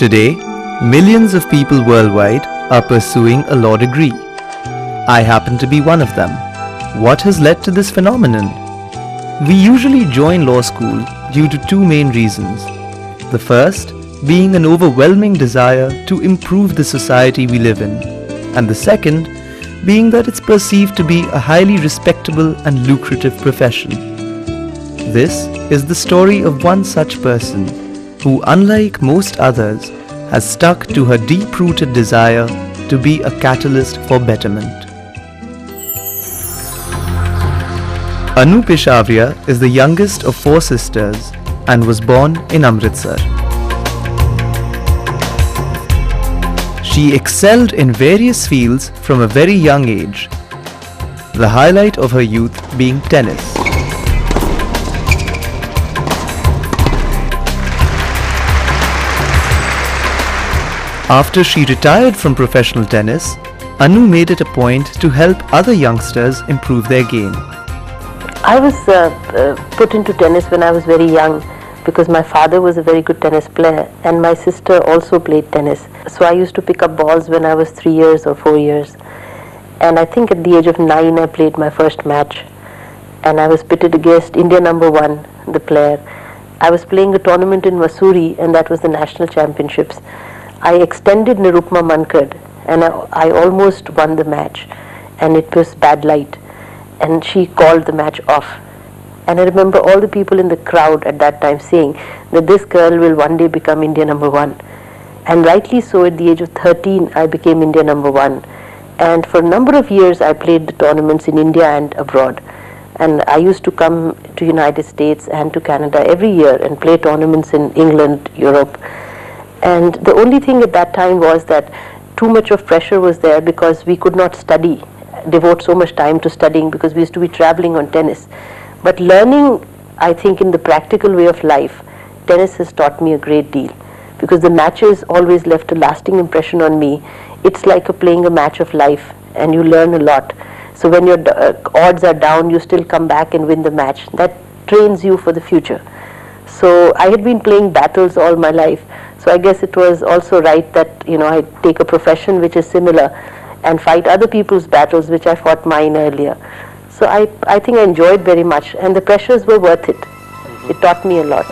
Today, millions of people worldwide are pursuing a law degree. I happen to be one of them. What has led to this phenomenon? We usually join law school due to two main reasons. The first being an overwhelming desire to improve the society we live in, and the second being that it's perceived to be a highly respectable and lucrative profession. This is the story of one such person who, unlike most others, has stuck to her deep-rooted desire to be a catalyst for betterment. Anu Peshawaria is the youngest of 4 sisters and was born in Amritsar. She excelled in various fields from a very young age, the highlight of her youth being tennis. After she retired from professional tennis, Anu made it a point to help other youngsters improve their game. I was put into tennis when I was very young because my father was a very good tennis player and my sister also played tennis. So I used to pick up balls when I was 3 years or 4 years. And I think at the age of 9 I played my first match. And I was pitted against India #1, the player. I was playing a tournament in Mussoorie and that was the national championships. I extended Nirupma Mankad and I almost won the match. And it was bad light. And she called the match off. And I remember all the people in the crowd at that time saying that this girl will one day become India #1. And rightly so, at the age of 13, I became India #1. And for a number of years, I played the tournaments in India and abroad. And I used to come to United States and to Canada every year and play tournaments in England, Europe. And the only thing at that time was that too much of pressure was there because we could not study, devote so much time to studying because we used to be traveling on tennis. But learning, I think, in the practical way of life, tennis has taught me a great deal because the matches always left a lasting impression on me. It's like playing a match of life and you learn a lot. So when your odds are down, you still come back and win the match. That trains you for the future. So I had been playing battles all my life. So I guess it was also right that, I take a profession which is similar and fight other people's battles which I fought mine earlier. So I think I enjoyed very much and the pressures were worth it. It taught me a lot.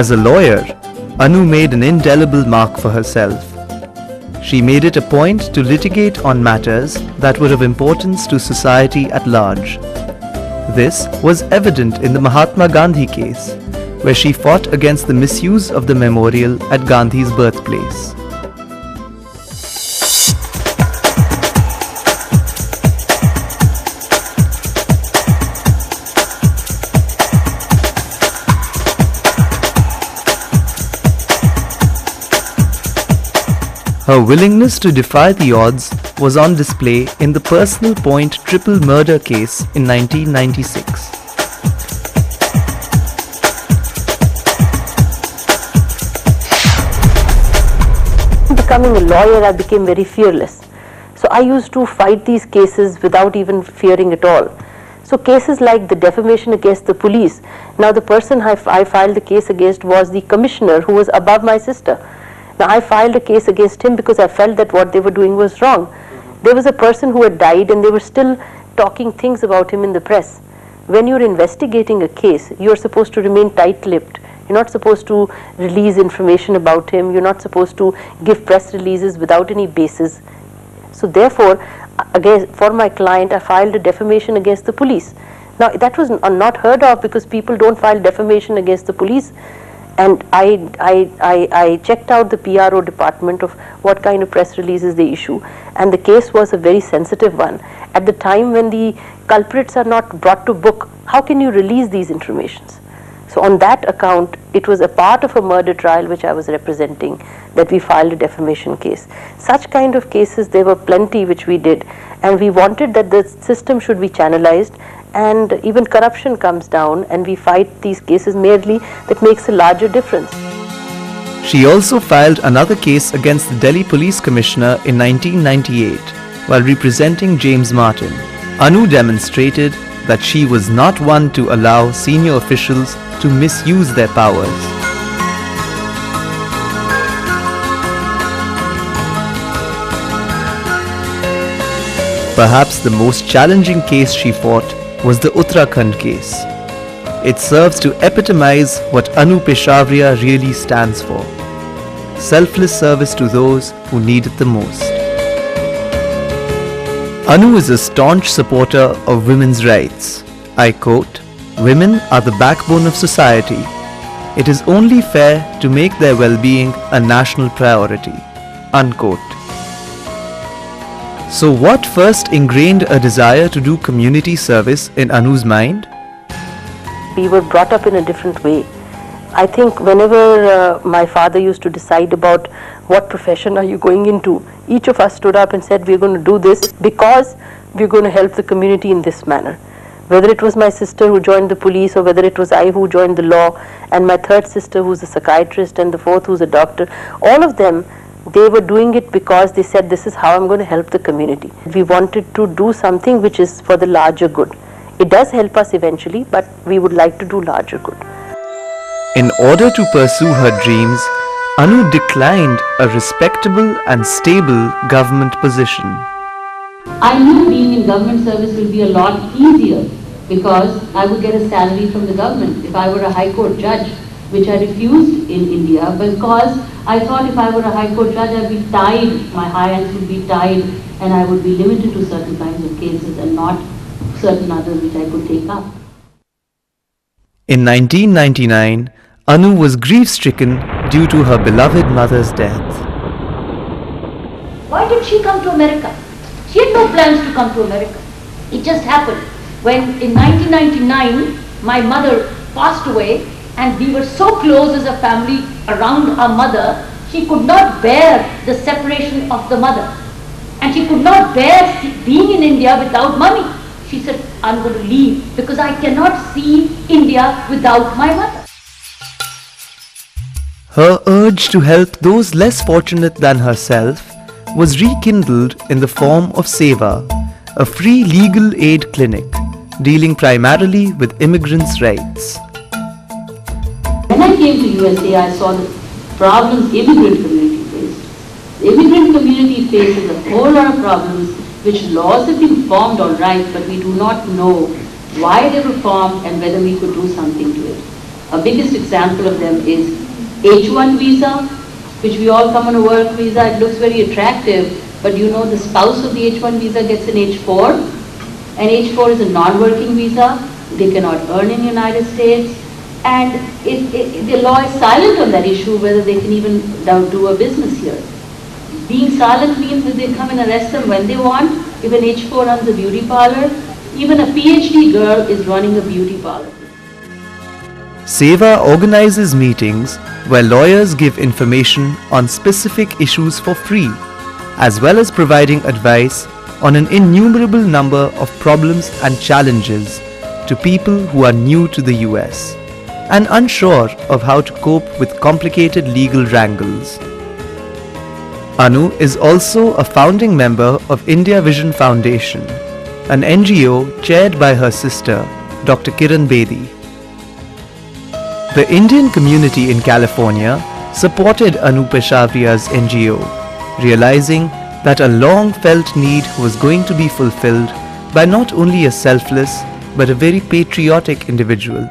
As a lawyer, Anu made an indelible mark for herself. She made it a point to litigate on matters that were of importance to society at large. This was evident in the Mahatma Gandhi case, where she fought against the misuse of the memorial at Gandhi's birthplace. Her willingness to defy the odds was on display in the Personal Point triple murder case in 1996. Becoming a lawyer, I became very fearless. So I used to fight these cases without even fearing at all. So cases like the defamation against the police, now the person I filed the case against was the commissioner who was above my sister. Now I filed a case against him because I felt that what they were doing was wrong. There was a person who had died and they were still talking things about him in the press. When you're investigating a case, you're supposed to remain tight-lipped. You're not supposed to release information about him. You're not supposed to give press releases without any basis. So therefore, again, for my client, I filed a defamation against the police. Now that was not heard of because people don't file defamation against the police. And I checked out the PRO department of what kind of press releases they issue. And the case was a very sensitive one. At the time when the culprits are not brought to book, how can you release these informations? So on that account, it was a part of a murder trial which I was representing that we filed a defamation case. Such kind of cases, there were plenty which we did. And we wanted that the system should be channelized and even corruption comes down and we fight these cases merely that makes a larger difference. She also filed another case against the Delhi Police Commissioner in 1998 while representing James Martin. Anu demonstrated that she was not one to allow senior officials to misuse their powers. Perhaps the most challenging case she fought was the Uttarakhand case. It serves to epitomize what Anu Peshawaria really stands for: selfless service to those who need it the most. Anu is a staunch supporter of women's rights. I quote, "Women are the backbone of society. It is only fair to make their well-being a national priority." Unquote. So what first ingrained a desire to do community service in Anu's mind? We were brought up in a different way. I think whenever my father used to decide about what profession are you going into, each of us stood up and said, we're going to do this because we're going to help the community in this manner. Whether it was my sister who joined the police, or whether it was I who joined the law, and my third sister who's a psychiatrist, and the fourth who's a doctor, all of them, they were doing it because they said, this is how I'm going to help the community. We wanted to do something which is for the larger good. It does help us eventually, but we would like to do larger good. In order to pursue her dreams, Anu declined a respectable and stable government position. I knew being in government service will be a lot easier because I would get a salary from the government if I were a High Court judge, which I refused in India because I thought if I were a High Court judge I'd be tied, my hands would be tied, and I would be limited to certain kinds of cases and not certain others which I could take up. In 1999, Anu was grief-stricken due to her beloved mother's death. Why did she come to America? She had no plans to come to America. It just happened. When in 1999 my mother passed away and we were so close as a family around our mother, she could not bear the separation of the mother. And she could not bear being in India without mommy. She said, I'm going to leave because I cannot see India without my mother. Her urge to help those less fortunate than herself was rekindled in the form of SEVA, a free legal aid clinic dealing primarily with immigrants' rights. When I came to USA, I saw the problems the immigrant community faced. The immigrant community faces a whole lot of problems which laws have been formed all right, but we do not know why they were formed and whether we could do something to it. A biggest example of them is H1 visa, which we all come on a work visa. It looks very attractive, but you know the spouse of the H1 visa gets an H4, and H4 is a non-working visa. They cannot earn in the United States, and the law is silent on that issue, whether they can even do a business here. Being silent means that they come and arrest them when they want. If an H4 runs a beauty parlor, even a PhD girl is running a beauty parlor. SEVA organizes meetings where lawyers give information on specific issues for free, as well as providing advice on an innumerable number of problems and challenges to people who are new to the US and unsure of how to cope with complicated legal wrangles. Anu is also a founding member of India Vision Foundation, an NGO chaired by her sister, Dr. Kiran Bedi. The Indian community in California supported Anu Peshawaria's NGO, realizing that a long-felt need was going to be fulfilled by not only a selfless but a very patriotic individual.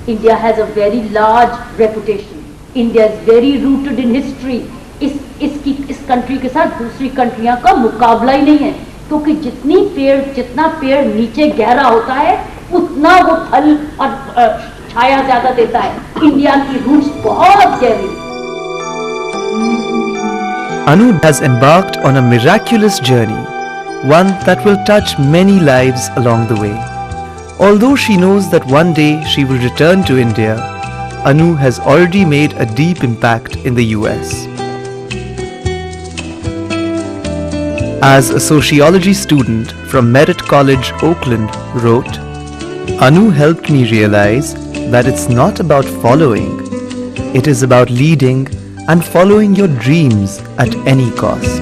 India has a very large reputation. India is very rooted in history. इस country के साथ दूसरी कंट्रियां का मुकाबला ही नहीं है, क्योंकि जितना पेड़ नीचे गहरा होता है उतना वो फल और छाया ज्यादा देता है। इंडिया की रूट्स बहुत गहरी। Anu has embarked on a miraculous journey, one that will touch many lives along the way. Although she knows that one day she will return to India, Anu has already made a deep impact in the US. As a sociology student from Merritt College, Oakland, wrote, Anu helped me realize that it's not about following, it is about leading and following your dreams at any cost.